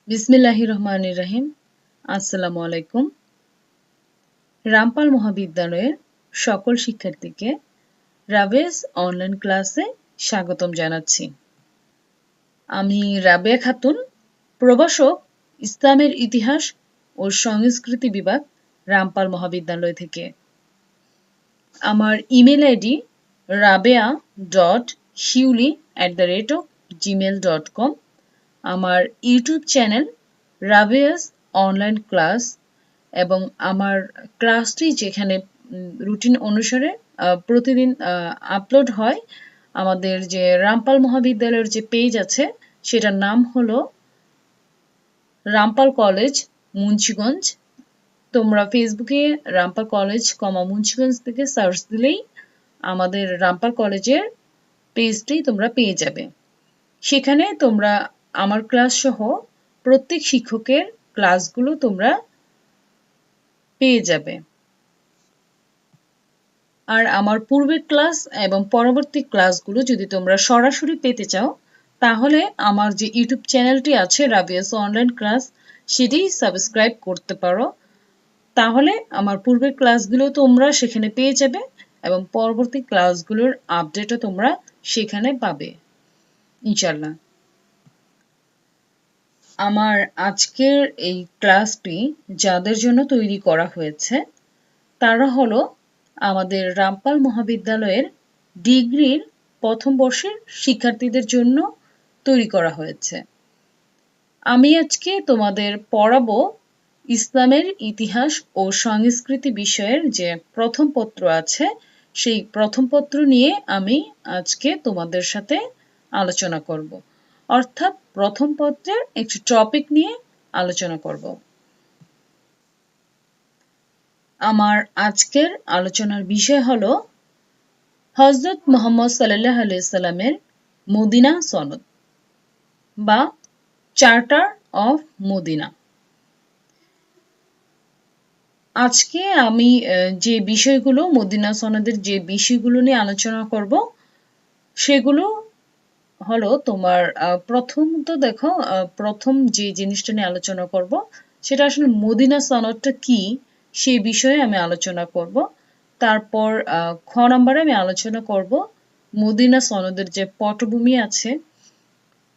বিসমিল্লাহির রহমানির রহিম। আসসালামু আলাইকুম। রামপাল মহাবিদ্যালয়ের সকল শিক্ষার্থীকে রাবেয়াস অনলাইন ক্লাসে স্বাগতম জানাচ্ছি। আমি রাবেয়া খাতুন, প্রভাষক, ইসলামের ইতিহাস ও সংস্কৃতি বিভাগ, রামপাল মহাবিদ্যালয় থেকে। আমার ইমেল আইডি rabea.shiuli@gmail.com। আমার ইউটিউব চ্যানেল রাবেয়াস অনলাইন ক্লাস এবং আমার ক্লাসটি যেখানে রুটিন অনুসারে প্রতিদিন আপলোড হয়। আমাদের যে রামপাল মহাবিদ্যালয়ের যে পেজ আছে সেটার নাম হলো রামপাল কলেজ মুন্সিগঞ্জ। তোমরা ফেসবুকে রামপাল কলেজ মুন্সিগঞ্জ থেকে সার্চ দিলেই আমাদের রামপাল কলেজের পেজটি তোমরা পেয়ে যাবে। সেখানে তোমরা আমার ক্লাস সহ প্রত্যেক শিক্ষকের ক্লাসগুলো তোমরা পেয়ে যাবে। আর আমার পূর্বের ক্লাস এবং পরবর্তী ক্লাসগুলো যদি তোমরা সরাসরি পেতে চাও তাহলে আমার যে ইউটিউব চ্যানেলটি আছে রাবেয়াস অনলাইন ক্লাস সেটি সাবস্ক্রাইব করতে পারো। তাহলে আমার পূর্বের ক্লাসগুলো তোমরা সেখানে পেয়ে যাবে এবং পরবর্তী ক্লাসগুলোর আপডেটও তোমরা সেখানে পাবে ইনশাল্লাহ। আমার আজকের এই ক্লাসটি যাদের জন্য তৈরি করা হয়েছে তারা হলো আমাদের রামপাল মহাবিদ্যালয়ের ডিগ্রির প্রথম বর্ষের শিক্ষার্থীদের জন্য তৈরি করা হয়েছে। আমি আজকে তোমাদের পড়াবো ইসলামের ইতিহাস ও সংস্কৃতি বিষয়ের যে প্রথম পত্র আছে সেই প্রথম পত্র নিয়ে আমি আজকে তোমাদের সাথে আলোচনা করব। অর্থাৎ প্রথম পত্রের একটি টপিক নিয়ে আলোচনা করব। আমার আজকের আলোচনার বিষয় হলো হযরত মুহাম্মদ সাল্লাল্লাহু আলাইহি সাল্লামের মদিনা সনদ বা চার্টার অফ মদিনা। আজকে আমি যে বিষয়গুলো মদিনা সনদের যে বিষয়গুলো নিয়ে আলোচনা করব সেগুলো হলো তোমার প্রথমত দেখো প্রথম যে জিনিসটা নিয়ে আলোচনা করব সেটা আসলে মদিনা সনদটা কি সেই বিষয়ে আমি আলোচনা করব। তারপর খ নম্বরে আমি আলোচনা করব মদিনা সনদের যে পটভূমি আছে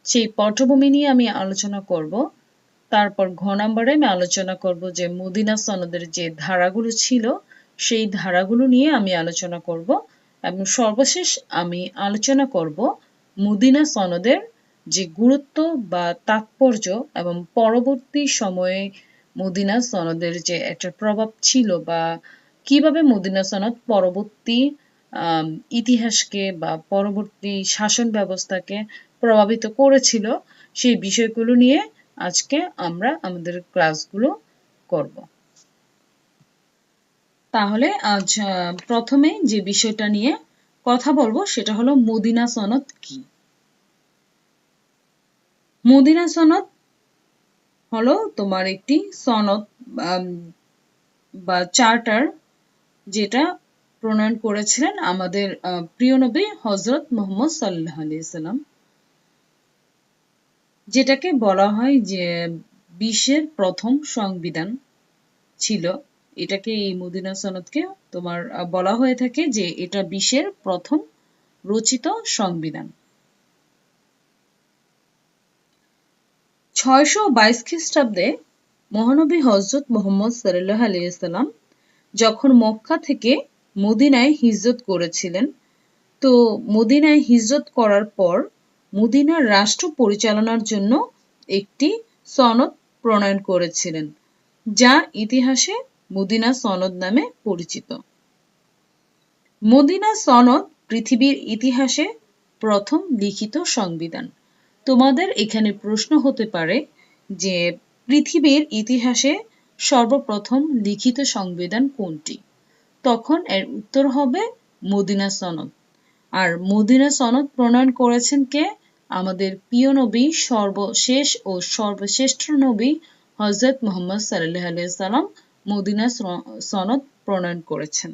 সেই পটভূমি নিয়ে আমি আলোচনা করব। তারপর ঘ নম্বরে আমি আলোচনা করব যে মদিনা সনদের যে ধারাগুলো ছিল সেই ধারাগুলো নিয়ে আমি আলোচনা করব এবং সর্বশেষ আমি আলোচনা করব মদিনা সনদের যে গুরুত্ব বা তাৎপর্য এবং পরবর্তী সময়ে মদিনা সনদের যে একটা প্রভাব ছিল বা কিভাবে মদিনা সনদ পরবর্তী ইতিহাসকে বা পরবর্তী শাসন ব্যবস্থাকে প্রভাবিত করেছিল সেই বিষয়গুলো নিয়ে আজকে আমরা আমাদের ক্লাসগুলো করব। তাহলে আজ প্রথমে যে বিষয়টা নিয়ে কথা বলবো সেটা হলো মদিনা সনদ কি। মদিনা সনদ হলো তোমার একটি সনদ বা চার্টার যেটা প্রণয়ন করেছিলেন আমাদের প্রিয় নবী হযরত মুহাম্মদ সাল্লাল্লাহু আলাইহি সাল্লাম, যেটাকে বলা হয় যে বিশ্বের প্রথম সংবিধান ছিল। এটাকে এই মদিনা সনদকে তোমার বলা হয়ে থাকে যে এটা বিশ্বের প্রথম রচিত সংবিধান। 622 খ্রিস্টাব্দে মহানবী হযরত মুহাম্মদ সাল্লাল্লাহু আলাইহি সাল্লাম যখন মক্কা থেকে মদিনায় হিজরত করেছিলেন, তো মদিনায় হিজরত করার পর মদিনার রাষ্ট্র পরিচালনার জন্য একটি সনদ প্রণয়ন করেছিলেন যা ইতিহাসে মদিনা সনদ নামে পরিচিত। মদিনা সনদ পৃথিবীর ইতিহাসে প্রথম লিখিত সংবিধান। তোমাদের এখানে প্রশ্ন হতে পারে যে পৃথিবীর ইতিহাসে সর্বপ্রথম লিখিত সংবিধান কোনটি? তখন এর উত্তর হবে মদিনা সনদ। আর মদিনা সনদ প্রণয়ন করেছেন কে? আমাদের প্রিয় নবী, সর্বশেষ ও সর্বশ্রেষ্ঠ নবী হযরত মুহাম্মদ সাল্লাল্লাহু আলাইহি সাল্লাম মদিনা সনদ প্রণয়ন করেছেন।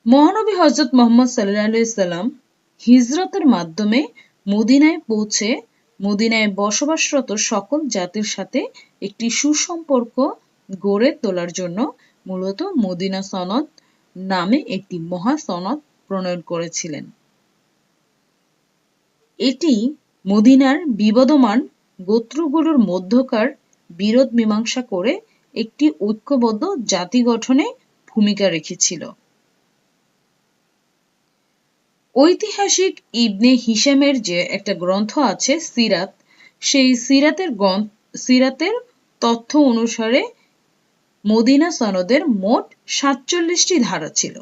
মহানবী হযরত মুহাম্মদ সাল্লাল্লাহু আলাইহি সাল্লাম হিজরতের মাধ্যমে মদিনায় পৌঁছে মদিনায় বসবাসরত সকল জাতির সাথে একটি সুসম্পর্ক গড়ে তোলার জন্য মূলত মদিনা সনদ নামে একটি মহা সনদ প্রণয়ন করেছিলেন। এটি মদিনার বিবদমান গোত্রগুলোর মধ্যকার বিরোধ মীমাংসা করে একটি ঐক্যবদ্ধ জাতি গঠনে ভূমিকা রেখেছিল। ঐতিহাসিক ইবনে হিশামের যে একটা গ্রন্থ আছে সিরাত, সেই সিরাতের তথ্য অনুসারে মদিনা সনদের মোট ৪৭টি ধারা ছিল।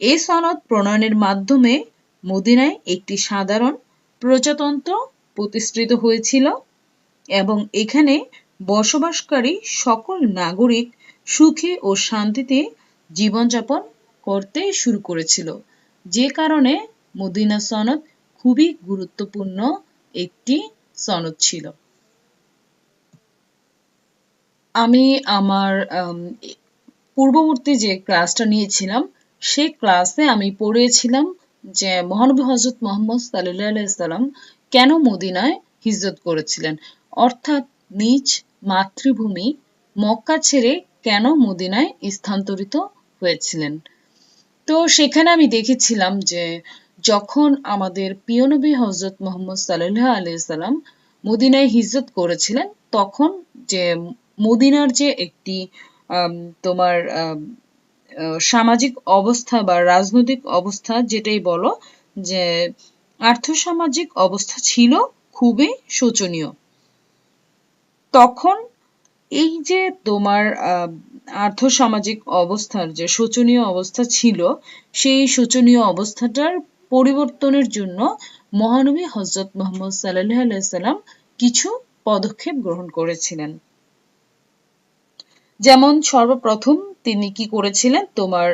এই সনদ প্রণয়নের মাধ্যমে মদিনায় একটি সাধারণ প্রজাতন্ত্র প্রতিষ্ঠিত হয়েছিল এবং এখানে বসবাসকারী সকল নাগরিক সুখে ও শান্তিতে জীবনযাপন করতে শুরু করেছিল, যে কারণে মদিনা সনদ খুবই গুরুত্বপূর্ণ একটি সনদ ছিল। আমি আমার পূর্ববর্তী যে ক্লাসটা নিয়েছিলাম সেই ক্লাসে আমি পড়েছিলাম যে মহানবী হযরত মুহাম্মদ সাল্লাল্লাহু আলাইহি সাল্লাম কেন মদিনায় হিজরত করেছিলেন, অর্থাৎ নিজ মাতৃভূমি মক্কা ছেড়ে কেন মদিনায় স্থানান্তরিত হয়েছিলেন। তো সেখানে আমি দেখেছিলাম যে যখন আমাদের প্রিয় নবী হযরত মুহাম্মদ সাল্লাল্লাহু আলাইহি সাল্লাম মদিনায় হিজরত করেছিলেন, তখন যে মদিনার যে একটি তোমার সামাজিক অবস্থা বা রাজনৈতিক অবস্থা যেটাই বলো, যে আর্থসামাজিক অবস্থা ছিল খুবই শোচনীয়। তখন এই যে তোমার আর্থসামাজিক অবস্থার যে শোচনীয় অবস্থা ছিল, সেই শোচনীয় অবস্থাটার পরিবর্তনের জন্য মহানবী হযরত মুহাম্মদ সাল্লাল্লাহু আলাইহি সাল্লাম কিছু পদক্ষেপ গ্রহণ করেছিলেন। যেমন সর্বপ্রথম তিনি কি করেছিলেন, তোমার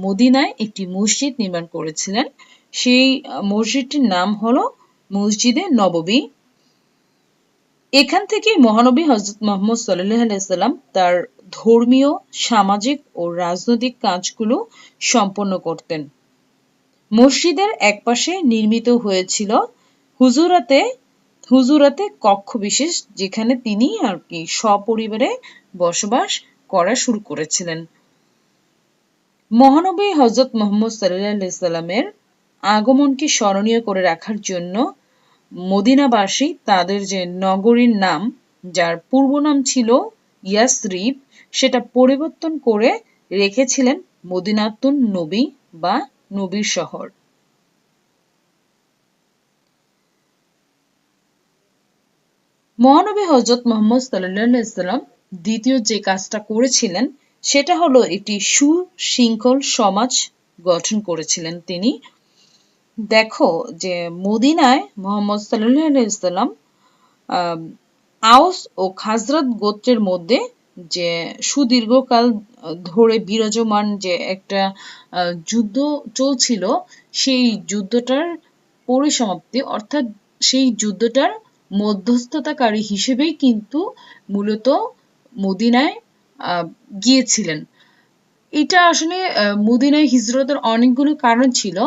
মদিনায় একটি মসজিদ নির্মাণ করেছিলেন। সেই মসজিদটির নাম হলো মসজিদে নববী। এখান থেকে মহানবী হযরত মুহাম্মদ সাল্লাল্লাহু আলাইহি সাল্লাম তার ধর্মীয়, সামাজিক ও রাজনৈতিক কাজগুলো সম্পন্ন করতেন। মসজিদের একপাশে নির্মিত হয়েছিল হুজুরাতে কক্ষ বিশেষ, যেখানে তিনি আর কি সপরিবারে বসবাস করা শুরু করেছিলেন। মহানবী হযরত মুহাম্মদ সাল্লাল্লাহু আলাইহি সাল্লামের আগমনকে স্মরণীয় করে রাখার জন্য মদিনাবাসী তাদের যে নগরীর নাম, যার পূর্ব নাম ছিল ইয়াসরিব, সেটা পরিবর্তন করে রেখেছিলেন মদিনাতুন নবী বা নবীর শহর। মহানবী হযরত মুহাম্মদ সাল্লাল্লাহু আলাইহি সাল্লাম দ্বিতীয় যে কাজটা করেছিলেন সেটা হলো একটি সুশৃঙ্খল সমাজ গঠন করেছিলেন তিনি। দেখো যে মদিনায় মুহাম্মদ সাল্লাল্লাহু আলাইহি সাল্লাম আওস ও খাজরাত গোত্রের মধ্যে যে সুদীর্ঘকাল ধরে বিরাজমান যে একটা যুদ্ধ চলছিল, সেই যুদ্ধটার পরিসমাপ্তি, অর্থাৎ সেই যুদ্ধটার মধ্যস্থতাকারী হিসেবেই কিন্তু মূলত মদিনায় গিয়েছিলেন। এটা আসলে মদিনায় হিজরতের অনেকগুলো কারণ ছিল।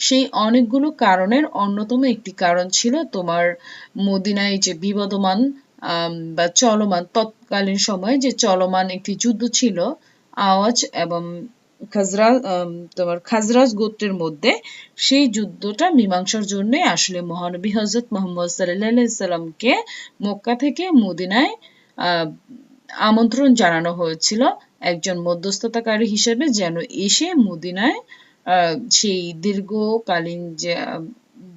সেই অনেকগুলো কারণের অন্যতম একটি কারণ ছিল তোমার মদিনায় যে বিবদমান বা চলমান, তৎকালীন সময়ে যে চলমান একটি যুদ্ধ ছিল আওয়াজ এবং খাজরাজ গোত্রের মধ্যে, সেই যুদ্ধটা মীমাংসার জন্য আসলে মহানবী হযরত মুহাম্মদ সাল্লাল্লাহু আলাইহি সাল্লামকে মক্কা থেকে মদিনায় আমন্ত্রণ জানানো হয়েছিল একজন মধ্যস্থতাকারী হিসেবে, যেন এসে মদিনায় সেই দীর্ঘকালীন যে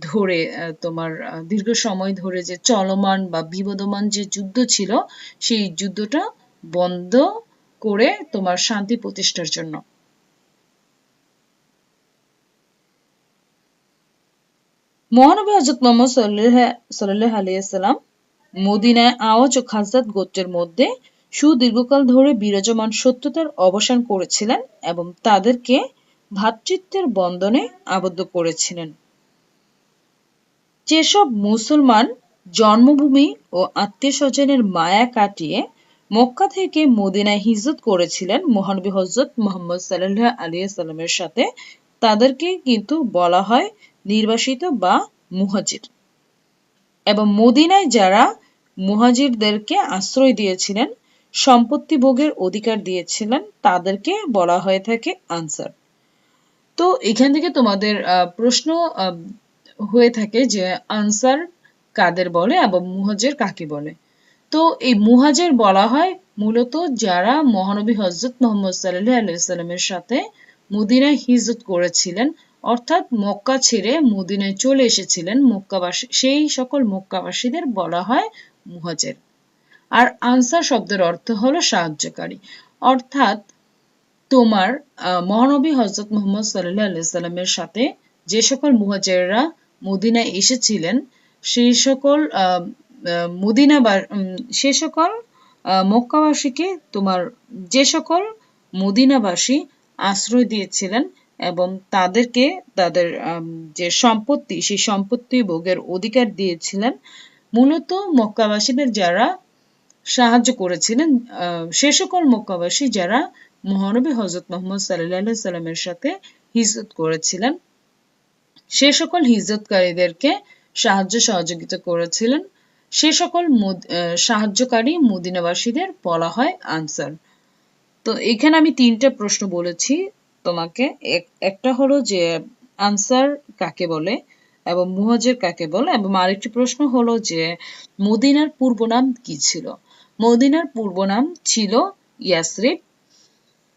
ধরে তোমার দীর্ঘ সময় ধরে যে চলমান বা বিবদমান যে যুদ্ধ ছিল, সেই যুদ্ধটা বন্ধ করে তোমার শান্তি প্রতিষ্ঠার জন্য। মহানবী হযরত মুহাম্মদ সাল্লাল্লাহু আলাইহি সাল্লাম মদিনায় আওয়াজ ও খাজরাত গোত্রের মধ্যে সুদীর্ঘকাল ধরে বিরাজমান শত্রুতার অবসান করেছিলেন এবং তাদেরকে ভ্রাতৃত্বের বন্ধনে আবদ্ধ করেছিলেন। যেসব মুসলমান জন্মভূমি ও আত্মীয়স্বজনের মায়া কাটিয়ে মক্কা থেকে মদিনায় হিজরত করেছিলেন মহানবী হযরত মুহাম্মদ সাল্লাল্লাহু আলাইহি সাল্লামের সাথে, তাদেরকে কিন্তু বলা হয় নির্বাসিত বা মুহাজির, এবং মদিনায় যারা মুহাজিরদেরকে আশ্রয় দিয়েছিলেন, সম্পত্তি ভোগের অধিকার দিয়েছিলেন, তাদেরকে বলা হয়ে থাকে আনসার। তো এখান থেকে তোমাদের প্রশ্ন হয়ে থাকে যে আনসার কাদের বলে এবং মুহাজির কাকে বলে। তো এই মুহাজির বলা হয় মূলত যারা মহানবী হযরত মুহাম্মদ সাল্লাল্লাহু আলাইহি সাল্লামের সাথে মদিনায় হিজরত করেছিলেন, অর্থাৎ মক্কা ছেড়ে মদিনায় চলে এসেছিলেন মক্কাবাসী, সেই সকল মক্কাবাসীদের বলা হয় মুহাজির। আর আনসার শব্দের অর্থ হলো সাহায্যকারী, অর্থাৎ তোমার মহানবী হযরত মুহাম্মদ সাল্লাল্লাহু আলাইহি সাল্লামের সাথে যে সকল মুহাজিররা মদিনায় এসেছিলেন, সেই সকল মদিনা বা সে সকল মক্কাবাসীকে তোমার যে সকল মদিনাবাসী আশ্রয় দিয়েছিলেন এবং তাদেরকে তাদের যে সম্পত্তি, সেই সম্পত্তি ভোগের অধিকার দিয়েছিলেন, মূলত মক্কাবাসীদের যারা সাহায্য করেছিলেন, সে সকল মক্কাবাসী যারা মহানবী হযরত মুহাম্মদ সাল্লাল্লাহু আলাইহি সাল্লামের সাথে হিজরত করেছিলেন, সে সকল হিজরতকারীদেরকে সাহায্য সহযোগিতা করেছিলেন, সে সকল সাহায্যকারী মদিনাবাসীদের বলা হয় আনসার। তো এখানে আমি তিনটা প্রশ্ন বলেছি তোমাকে। একটা হলো যে আনসার কাকে বলে এবং মুহাজির কাকে বলে, এবং আরেকটি প্রশ্ন হলো যে মদিনার পূর্ব নাম কি ছিল। মদিনার পূর্ব নাম ছিল ইয়াসরিব।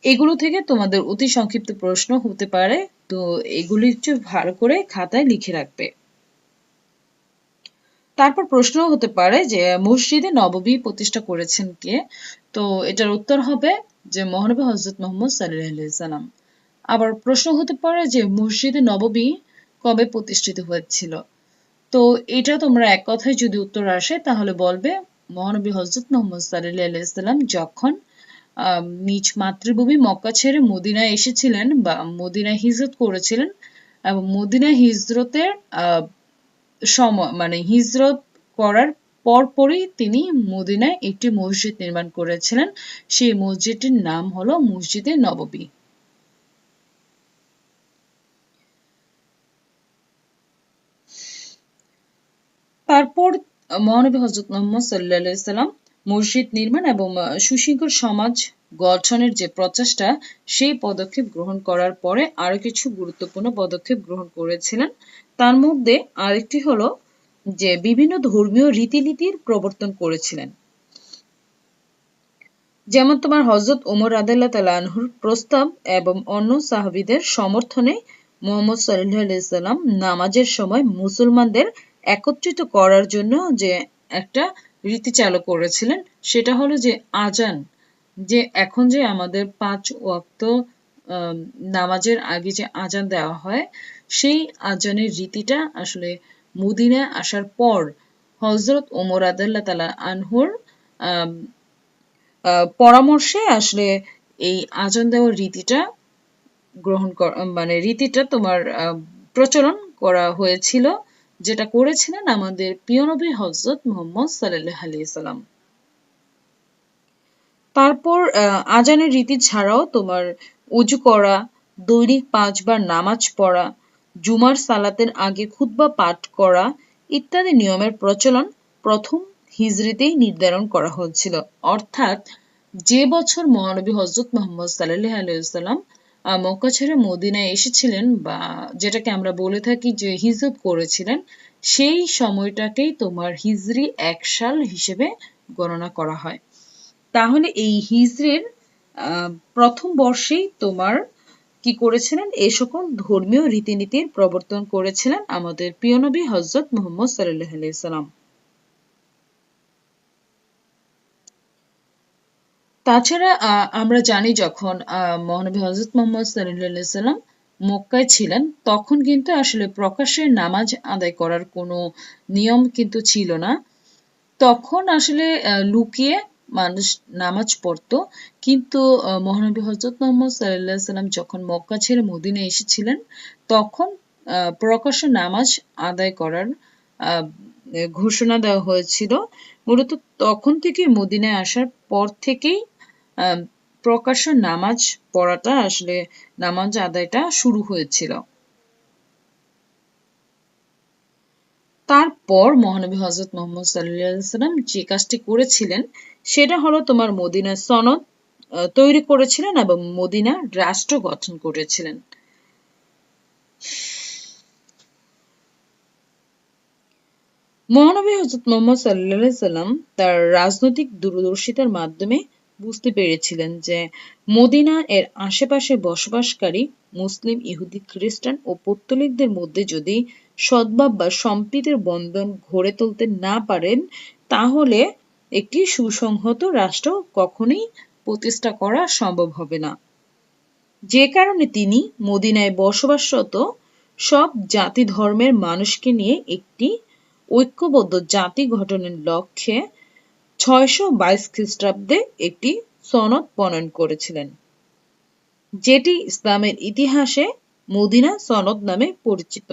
এগুলো থেকে তোমাদের অতি সংক্ষিপ্ত প্রশ্ন হতে পারে, তো এগুলি একটু ভালো করে খাতায় লিখে রাখবে। তারপর প্রশ্ন হতে পারে যে মসজিদে নববী প্রতিষ্ঠা করেছেন কে। তো এটার উত্তর হবে যে মহানবী হযরত মুহাম্মদ সাল্লাল্লাহু আলাইহি সাল্লাম। আবার প্রশ্ন হতে পারে যে মসজিদে নববী কবে প্রতিষ্ঠিত হয়েছিল। তো এটা তোমরা এক কথায় যদি উত্তর আসে তাহলে বলবে মহানবী হযরত মুহাম্মদ সাল্লাল্লাহু আলাইহি সাল্লাম যখন নিজ মাতৃভূমি মক্কা ছেড়ে মদিনায় এসেছিলেন বা মদিনায় হিজরত করেছিলেন, এবং মদিনায় হিজরতের সময় মানে হিজরত করার পরপরই তিনি মদিনায় একটি মসজিদ নির্মাণ করেছিলেন। সেই মসজিদটির নাম হলো মসজিদে নববী। তারপর মহানবী হযরত মুহাম্মদ সাল্লাল্লাহু আলাইহি সাল্লাম মসজিদ নির্মাণ এবং সুশৃঙ্খল সমাজ গঠনের যে প্রচেষ্টা, সেই পদক্ষেপ গ্রহণ করার পরে আরো কিছু গুরুত্বপূর্ণ পদক্ষেপ গ্রহণ করেছিলেন। তার মধ্যে আরেকটি হলো যে বিভিন্ন ধর্মীয় রীতিনীতির প্রবর্তন করেছিলেন। যেমন তোমার হযরত ওমর রাদিয়াল্লাহু তাআলা আনহুর প্রস্তাব এবং অন্য সাহাবীদের সমর্থনে মুহাম্মদ সাল্লাল্লাহু আলাইহি সাল্লাম নামাজের সময় মুসলমানদের একত্রিত করার জন্য যে একটা রীতি চালু করেছিলেন, সেটা হলো যে আজান, যে এখন যে আমাদের 5 ওয়াক্ত নামাজের আগে যে আজান দেওয়া হয়, সেই আজানের রীতিটা আসলে মদিনায় আসার পর হযরত ওমর রাদিয়াল্লাহু তাআলা আনহুর পরামর্শে আসলে এই আজান দেওয়ার রীতিটা রীতিটা তোমার প্রচলন করা হয়েছিল, যেটা করেছিলেন আমাদের প্রিয় নবী হযরত মুহাম্মদ সাল্লাল্লাহু আলাইহি সাল্লাম। তারপর আজানের রীতি ছাড়াও তোমার ওযু করা, দৈনিক 5 বার নামাজ পড়া, জুমার সালাতের আগে খুতবা পাঠ করা ইত্যাদি নিয়মের প্রচলন প্রথম হিজরিতেই নির্ধারণ করা হয়েছিল। অর্থাৎ যে বছর মহানবী হযরত মুহাম্মদ সাল্লাল্লাহু আলাইহি সাল্লাম মক্কা ছেড়ে মদিনায় এসেছিলেন, বা যেটাকে আমরা বলে থাকি যে হিজরত করেছিলেন, সেই সময়টাকেই তোমার হিজরি 1 সাল হিসেবে গণনা করা হয়। তাহলে এই হিজরির প্রথম বর্ষেই তোমার কি করেছিলেন, এই সকল ধর্মীয় রীতিনীতির প্রবর্তন করেছিলেন আমাদের প্রিয় নবী হযরত মুহাম্মদ সাল্লাল্লাহু আলাইহি সাল্লাম। তাছাড়া আমরা জানি যখন মহানবী হযরত মুহাম্মদ সাল্লাল্লাহু আলাইহি সাল্লাম মক্কায় ছিলেন, তখন কিন্তু আসলে প্রকাশ্যে নামাজ আদায় করার কোনো নিয়ম কিন্তু ছিল না। তখন আসলে লুকিয়ে মানুষ নামাজ পড়তো। কিন্তু মহানবী হযরত মুহাম্মদ সাল্লাল্লাহু আলাইহি সাল্লাম যখন মক্কা ছেড়ে মদিনায় এসেছিলেন, তখন প্রকাশ্যে নামাজ আদায় করার ঘোষণা দেওয়া হয়েছিল। মূলত তখন থেকে মদিনায় আসার পর থেকেই প্রকাশ্য নামাজ পড়াটা আসলে নামাজ আদায়টা শুরু হয়েছিল। তারপর মহানবী হযরত মুহাম্মদ সাল্লাল্লাহু আলাইহি ওয়াসাল্লাম যে কাজটি করেছিলেন সেটা হলো তোমার মদিনা সনদ তৈরি করেছিলেন এবং মদিনা রাষ্ট্র গঠন করেছিলেন। মহানবী হযরত মুহাম্মদ সাল্লাল্লাহু আলাইহি ওয়াসাল্লাম তার রাজনৈতিক দূরদর্শিতার মাধ্যমে বুঝতে পেরেছিলেন যে মদিনা এর আশেপাশে বসবাসকারী মুসলিম, ইহুদি, খ্রিস্টান ও পৌত্তলিকদের মধ্যে যদি সদ্ভাব বা সম্প্রীতির বন্ধন গড়ে তুলতে না পারেন তাহলে একটি সুসংহত রাষ্ট্র কখনোই প্রতিষ্ঠা করা সম্ভব হবে না। যে কারণে তিনি মদিনায় বসবাসরত সব জাতি ধর্মের মানুষকে নিয়ে একটি ঐক্যবদ্ধ জাতি গঠনের লক্ষ্যে ৬২২ খ্রিস্টাব্দে একটি সনদ প্রণয়ন করেছিলেন, যেটি ইসলামের ইতিহাসে মদিনা সনদ নামে পরিচিত।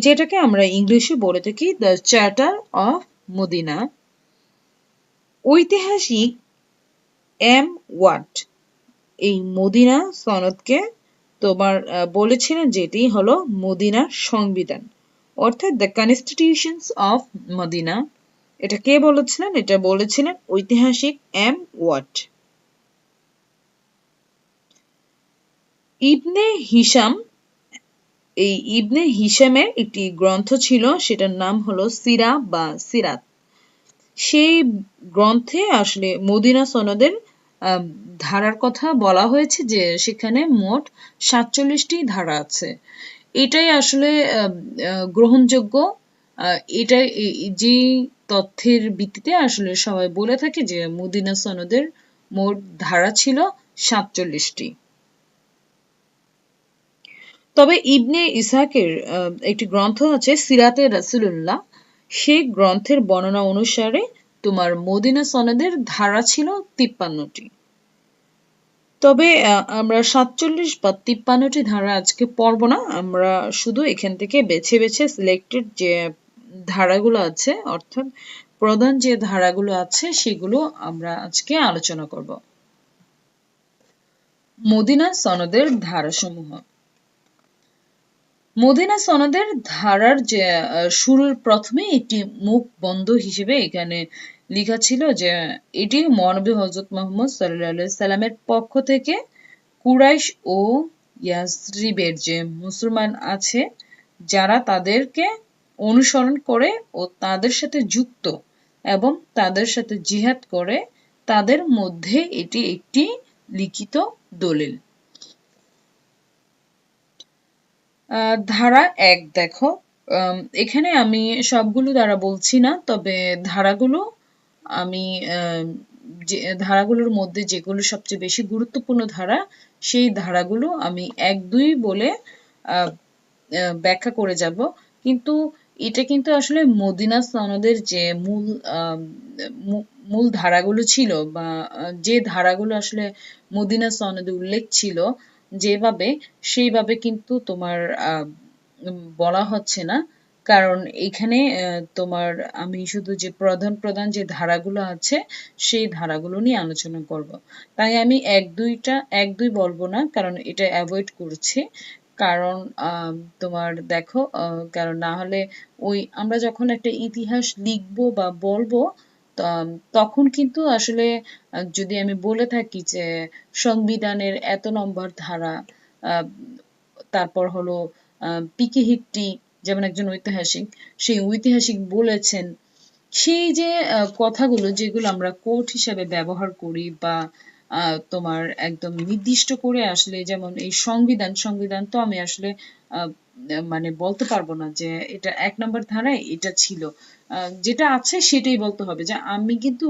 যেটাকে আমরা ইংলিশে বলে থাকি দ্য চার্টার অফ মদিনা। ঐতিহাসিক এম ওয়াট এই মদিনা সনদকে তোমার বলেছিলেন যেটি হলো মদিনার সংবিধান, অর্থাৎ দ্য কনস্টিটিউশনস অফ মদিনা। এটা কে বলেছিলেন? এটা বলেছিলেন ঐতিহাসিক এম ওয়াট। ইবনে হিশাম, এই ইবনে হিশামের একটি গ্রন্থ ছিল, সেটার নাম হলো সিরা বা সিরাত। সেই গ্রন্থে আসলে মদিনা সনদের ধারার কথা বলা হয়েছে যে সেখানে মোট ৪৭টি ধারা আছে। এটাই আসলে গ্রহণযোগ্য। এটাই যে তথ্যের ভিত্তিতে আসলে সবাই বলে থাকে যে মদিনা সনদের মোট ধারা ছিল ৪৭টি। তবে ইবনে ইসহাকের একটি গ্রন্থ আছে সিরাতে রাসূলুল্লাহ, সেই গ্রন্থের বর্ণনা অনুসারে তোমার মদিনা সনদের ধারা ছিল ৫৩টি। তবে আমরা ৪৭ বা ৫৩টি ধারা আজকে পড়ব না, আমরা শুধু এখান থেকে বেছে বেছে সিলেক্টেড যে ধারাগুলো আছে, অর্থাৎ প্রধান যে ধারাগুলো আছে সেগুলো আমরা আজকে আলোচনা করব। মদিনা সনদের ধারাসমূহ। মদিনা সনদের ধারার যে শুরুর প্রথমে একটি মুখ বন্ধ হিসেবে এখানে লেখা ছিল যে এটি মহানবী হযরত মুহাম্মদ সাল্লাল্লাহু আলাইহি সাল্লামের পক্ষ থেকে কুরাইশ ও ইয়াসরিবের যে মুসলমান আছে যারা তাদেরকে অনুসরণ করে ও তাদের সাথে যুক্ত এবং তাদের সাথে জিহাদ করে তাদের মধ্যে এটি একটি লিখিত দলিল। ধারা ১ দেখো, এখানে আমি সবগুলো ধারা বলছি না, তবে ধারাগুলো আমি যে ধারাগুলোর মধ্যে যেগুলো সবচেয়ে বেশি গুরুত্বপূর্ণ ধারা সেই ধারাগুলো আমি ১-২ বলে ব্যাখ্যা করে যাব। কিন্তু এটা কিন্তু আসলে মদিনা সনদের যে মূল ধারাগুলো ছিল বা যে ধারাগুলো আসলে মদিনা সনদে উল্লেখ ছিল যেভাবে, সেইভাবে কিন্তু তোমার বলা হচ্ছে না। কারণ এখানে তোমার আমি শুধু যে প্রধান যে ধারাগুলো আছে সেই ধারাগুলো নিয়ে আলোচনা করব। তাই আমি ১-২ বলবো না, কারণ এটা অ্যাভয়েড করছি। কারণ তোমার দেখো, কারণ না হলে ওই আমরা যখন একটা ইতিহাস লিখবো বা বলবো তখন কিন্তু আসলে যদি আমি বলে থাকি যে সংবিধানের এত নম্বর ধারা, তারপর হলো পিকে হিট্টি যেমন একজন ঐতিহাসিক, সেই ঐতিহাসিক বলেছেন, সেই যে কথাগুলো যেগুলো আমরা কোট হিসাবে ব্যবহার করি বা তোমার একদম নির্দিষ্ট করে আসলে, যেমন এই সংবিধান তো আমি আসলে মানে বলতে পারবো না যে এটা ১ নম্বর ধারায় এটা ছিল, যেটা আছে সেটাই বলতে হবে, যে আমি কিন্তু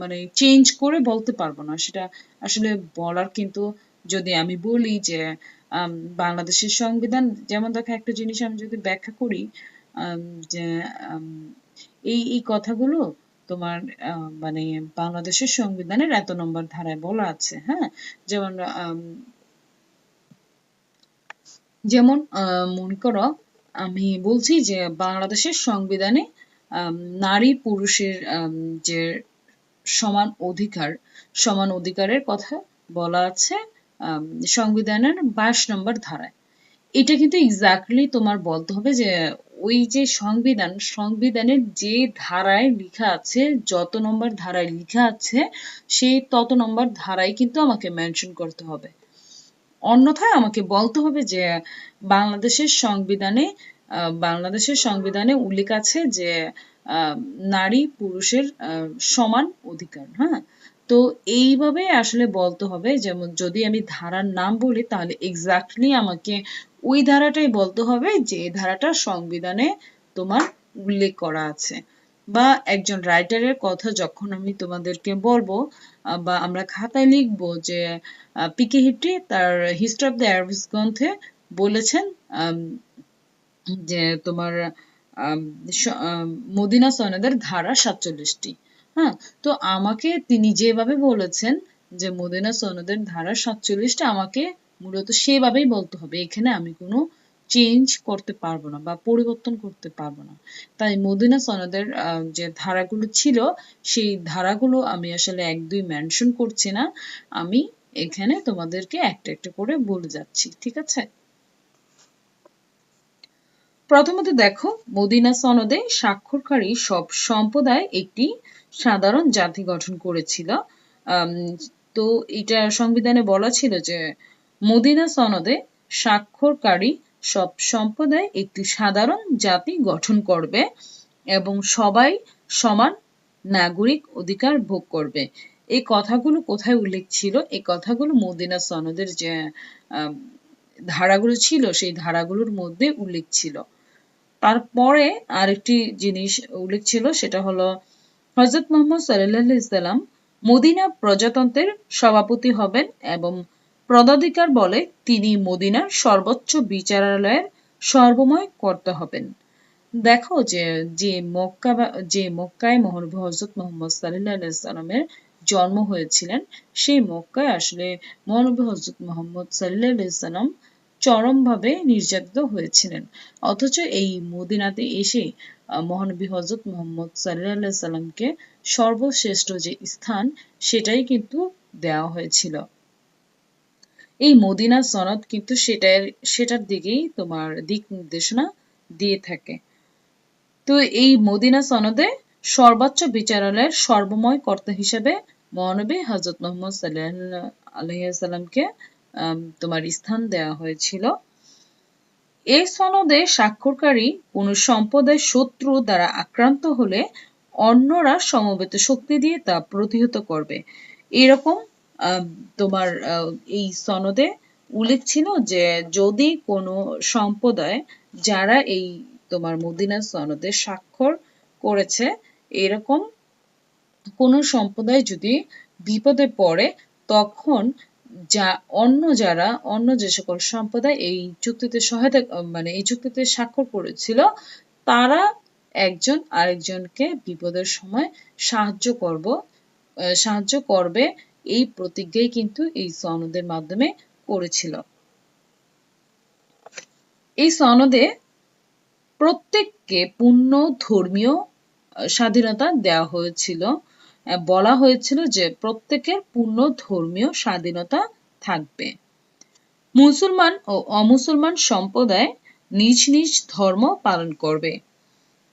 মানে চেঞ্জ করে বলতে পারবো না। সেটা আসলে বলার কিন্তু, যদি আমি বলি যে বাংলাদেশের সংবিধান, যেমন দেখো একটা জিনিস আমি যদি ব্যাখ্যা করি যে এই কথাগুলো তোমার মানে বাংলাদেশের সংবিধানের এত নম্বর ধারায় বলা আছে, হ্যাঁ, যেমন মনে করো আমি বলছি যে বাংলাদেশের সংবিধানে নারী পুরুষের যে সমান অধিকারের কথা বলা আছে সংবিধানের ২২ নম্বর ধারায়। এটা কিন্তু এক্স্যাক্টলি তোমার বলতে হবে যে ওই যে সংবিধানের যে ধারায় লেখা আছে, যত নম্বর ধারায় লেখা আছে সেই তত নম্বর ধারায় কিন্তু আমাকে মেনশন করতে হবে। অন্যথায় আমাকে বলতে হবে যে বাংলাদেশের সংবিধানে বাংলাদেশের সংবিধানে উল্লেখ আছে যে নারী পুরুষের সমান অধিকার। হ্যাঁ, তো এইভাবে আসলে বলতে হবে। যেমন যদি আমি ধারার নাম বলি তাহলে এক্স্যাক্টলি আমাকে ওই ধারাটাই বলতে হবে যে ধারাটা সংবিধানে তোমার উল্লেখ করা আছে। বা একজন রাইটারের কথা যখন আমি তোমাদেরকে বলবো বা আমরা খাতায় লিখবো যে পিকে হিট্রি তার হিস্ট্রি অফ দ্য আরবিস গ্রন্থে বলেছেন যে তোমার মদিনা সনদের ধারা 47টি। হ্যাঁ, তো আমাকে তিনি যেভাবে বলেছেন যে মদিনা সনদের ধারা 47টা, আমাকে মূলত সেভাবেই বলতে হবে। এখানে আমি কোনো চেঞ্জ করতে পারবো না বা পরিবর্তন করতে পারবো না। তাই মদিনা সনদের যে ধারাগুলো ছিল সেই ধারাগুলো আমি আসলে এক দুই মেনশন করছি না, আমি এখানে তোমাদেরকে একটা একটা করে বলে যাচ্ছি। ঠিক আছে, প্রথমত দেখো, মদিনা সনদে স্বাক্ষরকারী সব সম্প্রদায় একটি সাধারণ জাতি গঠন করেছিল। তো এটা সংবিধানে বলা ছিল যে মদিনা সনদে স্বাক্ষরকারী সব সম্প্রদায় একটি সাধারণ জাতি গঠন করবে এবং সবাই সমান নাগরিক অধিকার ভোগ করবে। এই কথাগুলো কোথায় উল্লেখ ছিল? এই কথাগুলো মদিনা সনদের যে ধারাগুলো ছিল সেই ধারাগুলোর মধ্যে উল্লেখ ছিল। তারপরে আরেকটি জিনিস উল্লেখ ছিল, সেটা হলো হযরত মুহাম্মদ সাল্লাল্লাহু আলাইহি সাল্লাম মদিনা প্রজাতন্ত্রের সভাপতি হবেন এবং পদাধিকার বলে তিনি মদিনার সর্বোচ্চ বিচারালয়ের সর্বময় কর্তা হবেন। দেখো যে মক্কায় মহানবী হযরত মুহাম্মদ সাল্লাল্লাহু আলাইহি সাল্লামের জন্ম হয়েছিলেন, সেই মক্কায় আসলে মহানবী হযরত মুহাম্মদ সাল্লাল্লাহু আলাইহি সাল্লাম চরমভাবে নির্যাতিত হয়েছিলেন। অথচ এই মদিনাতে এসে মহানবী হযরত মুহাম্মদ সাল্লাল্লাহু আলাইহি সাল্লামকে সর্বশ্রেষ্ঠ যে স্থান সেটাই কিন্তু দেওয়া হয়েছিল। এই মদিনা সনদ কিন্তু সেটার দিকেই তোমার দিক নির্দেশনা দিয়ে থাকে। তো এই মদিনা সনদে সর্বোচ্চ বিচারালয়ের সর্বময় কর্তা হিসেবে মহানবী হযরত মুহাম্মদ সাল্লাল্লাহু আলাইহি সাল্লামকে তোমার স্থান দেওয়া হয়েছিল। এই সনদে স্বাক্ষরকারী কোন সম্প্রদায়ের শত্রু দ্বারা আক্রান্ত হলে অন্যরা সমবেত শক্তি দিয়ে তা প্রতিহত করবে। এরকম তোমার এই সনদে উল্লেখ ছিল যে যদি কোনো সম্প্রদায় যারা এই তোমার মদিনা সনদে স্বাক্ষর করেছে, এরকম কোন সম্প্রদায় যদি বিপদে পড়ে তখন অন্য যে সকল সম্প্রদায় এই চুক্তিতে সহায়তা এই চুক্তিতে স্বাক্ষর করেছিল তারা একজন আরেকজনকে বিপদের সময় সাহায্য করবে, এই প্রতিজ্ঞাই কিন্তু এই সনদের মাধ্যমে করেছিল। এই সনদে প্রত্যেককে পূর্ণ ধর্মীয় স্বাধীনতা দেওয়া হয়েছিল। বলা হয়েছিল যে প্রত্যেকের পূর্ণ ধর্মীয় স্বাধীনতা থাকবে। মুসলমান ও অমুসলমান সম্প্রদায় নিজ নিজ ধর্ম পালন করবে,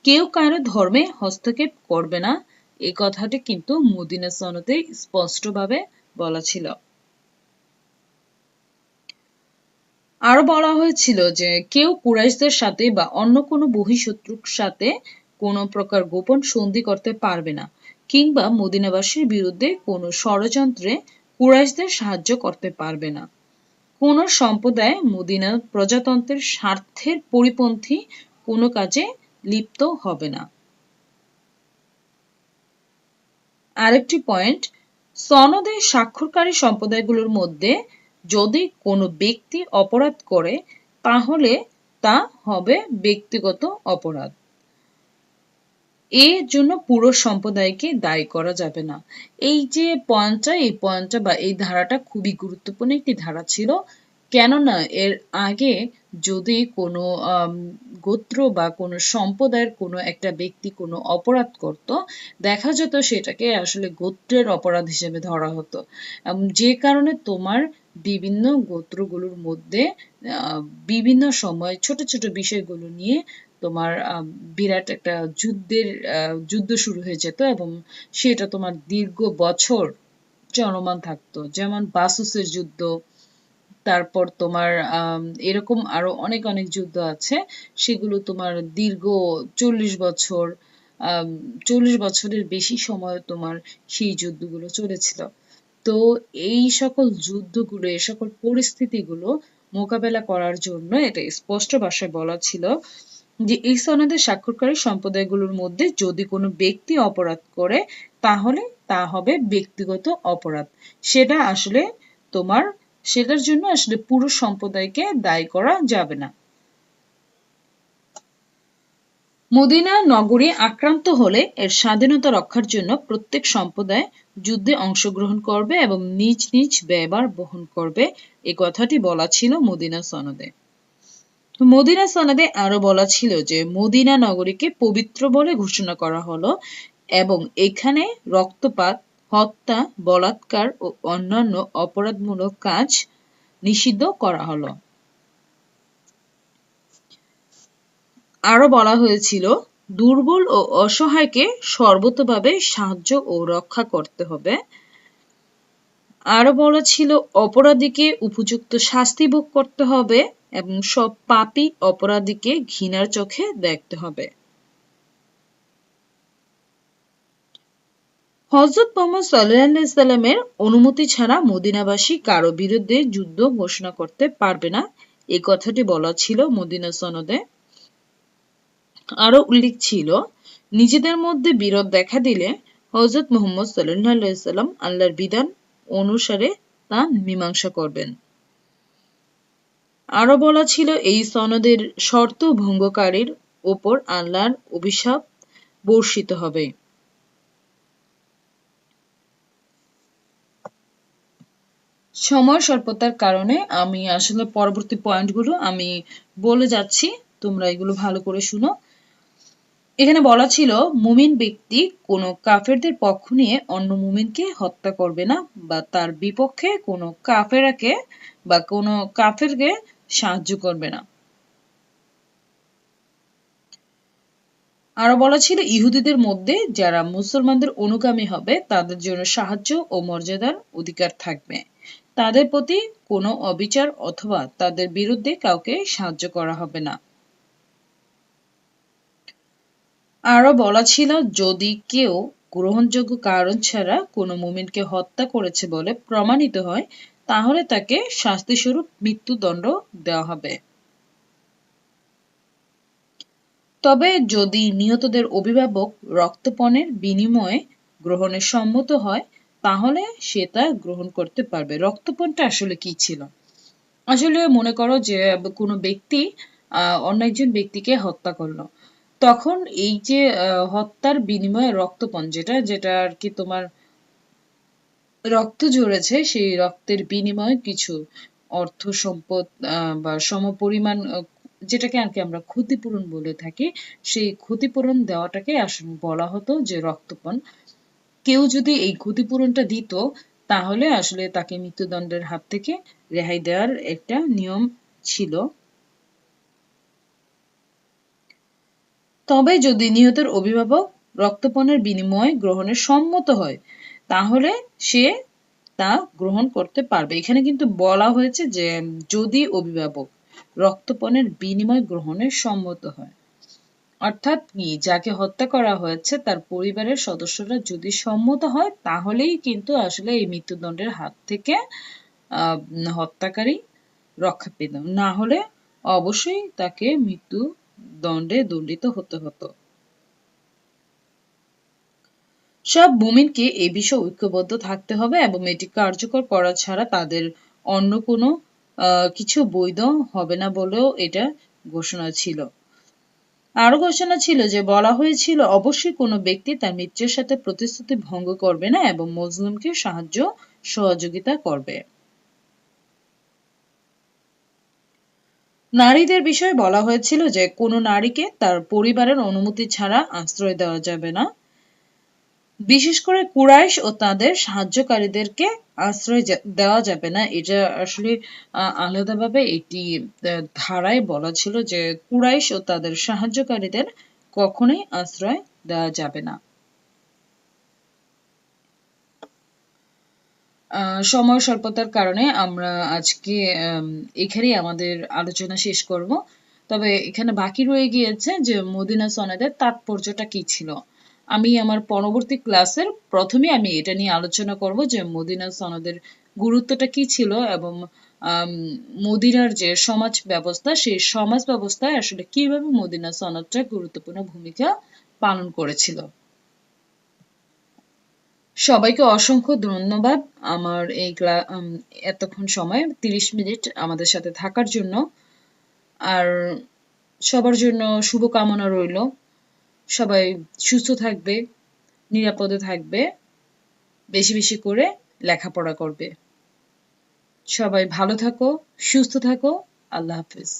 কেউ কারো ধর্মে হস্তক্ষেপ করবে না। এই কথাটি কিন্তু মদিনা সনদে স্পষ্টভাবে বলা ছিল। আরো বলা হয়েছিল যে কেউ কুরাইশদের সাথে বা অন্য কোনো বহিঃশত্রুর সাথে কোনো প্রকার গোপন সন্ধি করতে পারবে না কিংবা মদিনাবাসীর বিরুদ্ধে কোনো ষড়যন্ত্রে কুরাইশদের সাহায্য করতে পারবে না। কোন সম্প্রদায় মদিনা প্রজাতন্ত্রের স্বার্থের পরিপন্থী কোনো কাজে লিপ্ত হবে না। আরেকটি পয়েন্ট, সনদে স্বাক্ষরকারী সম্প্রদায়গুলোর মধ্যে যদি কোনো ব্যক্তি অপরাধ করে তাহলে তা হবে ব্যক্তিগত অপরাধ। এর জন্য পুরো সম্প্রদায়কে দায়ী করা যাবে না। এই পয়েন্টটা বা এই ধারাটা খুবই গুরুত্বপূর্ণ একটি ধারা ছিল। কেননা এর আগে যদি কোনো গোত্র বা কোনো সম্প্রদায়ের কোনো একটা ব্যক্তি কোনো অপরাধ করত, দেখা যেত সেটাকে আসলে গোত্রের অপরাধ হিসেবে ধরা হতো, যে কারণে তোমার বিভিন্ন গোত্রগুলোর মধ্যে বিভিন্ন সময় ছোট ছোট বিষয়গুলো নিয়ে তোমার বিরাট একটা যুদ্ধ শুরু হয়ে যেত এবং সেটা তোমার দীর্ঘ বছর চলমান থাকতো। যেমন বাসুসের যুদ্ধ, তারপর তোমার এরকম আরো অনেক অনেক যুদ্ধ আছে, সেগুলো তোমার দীর্ঘ 40 বছর, 40 বছরের বেশি সময় তোমার সেই যুদ্ধগুলো চলেছিল। তো এই সকল যুদ্ধগুলো, এই সকল পরিস্থিতিগুলো মোকাবেলা করার জন্য এটা স্পষ্ট ভাষায় বলা ছিল যে এই সনদে স্বাক্ষরকারী সম্প্রদায়গুলোর মধ্যে যদি কোনো ব্যক্তি অপরাধ করে তাহলে তা হবে ব্যক্তিগত অপরাধ। সেটা আসলে তোমার সেটার জন্য আসলে পুরো সম্প্রদায়কে দায়ী করা যাবে না। মদিনা নগরী আক্রান্ত হলে এর স্বাধীনতা রক্ষার জন্য প্রত্যেক সম্প্রদায় যুদ্ধে অংশগ্রহণ করবে এবং নিজ নিজ ব্যয়ভার বহন করবে, এই কথাটি বলা ছিল মদিনা সনদে। মদিনা সনদে আরো বলা ছিল যে মদিনা নগরীকে পবিত্র বলে ঘোষণা করা হলো এবং এখানে রক্তপাত, হত্যা, বলাৎকার ও অন্যান্য অপরাধমূলক কাজ নিষিদ্ধ করা হলো। আরো বলা হয়েছিল দুর্বল ও অসহায়কে সর্বতোভাবে সাহায্য ও রক্ষা করতে হবে। আরো বলা ছিল অপরাধীকে উপযুক্ত শাস্তি ভোগ করতে হবে এবং সব পাপী অপরাধীকে ঘৃণার চোখে দেখতে হবে। হযরত মুহাম্মদ সাল্লাল্লাহু আলাইহি সাল্লামের অনুমতি ছাড়া মদিনাবাসী কারো বিরুদ্ধে যুদ্ধ ঘোষণা করতে পারবে না, এই কথাটি বলা ছিল মদিনা সনদে। আরো উল্লেখ ছিল নিজেদের মধ্যে বিরোধ দেখা দিলে হযরত মুহাম্মদ সাল্লাল্লাহু আলাইহি সাল্লাম আল্লাহর বিধান অনুসারে তা মীমাংসা করবেন। আরো বলা ছিল এই সনদের শর্ত ভঙ্গকারীর ওপর আল্লাহর অভিশাপ বর্ষিত হবে। সময় স্বল্পতার কারণে আমি আসলে পরবর্তী পয়েন্টগুলো আমি বলে যাচ্ছি, তোমরা এগুলো ভালো করে শুনো। এখানে বলা ছিল মুমিন ব্যক্তি কোনো কাফেরদের পক্ষ নিয়ে অন্য মুমিনকে হত্যা করবে না বা তার বিপক্ষে কোনো কাফেরাকে বা কোনো কাফেরকে সাহায্য করবে না। আরো বলা ছিল ইহুদিদের মধ্যে যারা মুসলমানদের অনুগামী হবে তাদের জন্য সাহায্য ও মর্যাদার অধিকার থাকবে। তাদের প্রতি কোনো অবিচার অথবা তাদের বিরুদ্ধে কাউকে সাহায্য করা হবে না। আরো বলা ছিল যদি কেউ গ্রহণযোগ্য কারণ ছাড়া কোনো মুমিনকে হত্যা করেছে বলে প্রমাণিত হয় তাহলে তাকে শাস্তিস্বরূপ মৃত্যুদণ্ড দেওয়া হবে। তবে যদি নিহতদের অভিভাবক রক্তপণের বিনিময়ে গ্রহণে সম্মত হয় তাহলে সে তা গ্রহণ করতে পারবে। রক্তপণটা আসলে কি ছিল? আসলে মনে করো যে কোনো ব্যক্তি অন্য একজন ব্যক্তিকে হত্যা করলো, তখন এই যে হত্যার বিনিময়ে রক্তপণ যেটা যেটা আর কি তোমার রক্ত ঝরেছে সেই রক্তের বিনিময়ে কিছু অর্থ সম্পদ বা সমপরিমাণ যেটাকে আর কি আমরা ক্ষতিপূরণ বলে থাকি, সেই ক্ষতিপূরণ দেওয়াটাকে আসলে বলা হতো যে রক্তপণ। কেউ যদি এই ক্ষতিপূরণটা দিত তাহলে আসলে তাকে মৃত্যুদণ্ডের হাত থেকে রেহাই দেওয়ার একটা নিয়ম ছিল। তবে যদি নিহতের অভিভাবক রক্তপণের বিনিময়ে গ্রহণে সম্মত হয় তাহলে সে তা গ্রহণ করতে পারবে। এখানে কিন্তু বলা হয়েছে যে যদি অভিভাবক রক্তপণের বিনিময় গ্রহণে সম্মত হয়, অর্থাৎ কি যাকে হত্যা করা হয়েছে তার পরিবারের সদস্যরা যদি সম্মত হয় তাহলেই কিন্তু আসলে এই মৃত্যুদণ্ডের হাত থেকে হত্যাকারী রক্ষা পেত, না হলে অবশ্যই তাকে মৃত্যুদণ্ডে দণ্ডিত হতে হতো। সব মুমিনকে এ বিষয়ে ঐক্যবদ্ধ থাকতে হবে এবং এটি কার্যকর করা ছাড়া তাদের অন্য কোনো কিছু বৈধ হবে না বলেও এটা ঘোষণা ছিল। আরো ঘোষণা ছিল যে বলা হয়েছিল অবশ্যই কোনো ব্যক্তি তার মিত্রের সাথে প্রতিশ্রুতি ভঙ্গ করবে না এবং মজলুমকে সাহায্য সহযোগিতা করবে। নারীদের বিষয়ে বলা হয়েছিল যে কোনো নারীকে তার পরিবারের অনুমতি ছাড়া আশ্রয় দেওয়া যাবে না। বিশেষ করে কুরাইশ ও তাদের সাহায্যকারীদেরকে আশ্রয় দেওয়া যাবে না। এটা আসলে আলাদাভাবে এটি ধারায় বলা ছিল যে কুরাইশ ও তাদের সাহায্যকারীদের কখনোই আশ্রয় দেওয়া যাবে না। সময় স্বল্পতার কারণে আমরা আজকে এখানেই আমাদের আলোচনা শেষ করব। তবে এখানে বাকি রয়ে গিয়েছে যে মদিনা সনদের তাৎপর্যটা কি ছিল। আমি আমার পরবর্তী ক্লাসের প্রথমে আমি এটা নিয়ে আলোচনা করব যে মদিনা সনদের গুরুত্বটা কি ছিল এবং আম, মদিনার যে সমাজ ব্যবস্থা সেই সমাজ ব্যবস্থায় আসলে কিভাবে মদিনা সনদটা গুরুত্বপূর্ণ ভূমিকা পালন করেছিল। সবাইকে অসংখ্য ধন্যবাদ আমার এই এতক্ষণ সময় 30 মিনিট আমাদের সাথে থাকার জন্য। আর সবার জন্য শুভকামনা রইল। সবাই সুস্থ থাকবে, নিরাপদে থাকবে, বেশি বেশি করে লেখাপড়া করবে। সবাই ভালো থাকো, সুস্থ থাকো। আল্লাহ হাফিজ।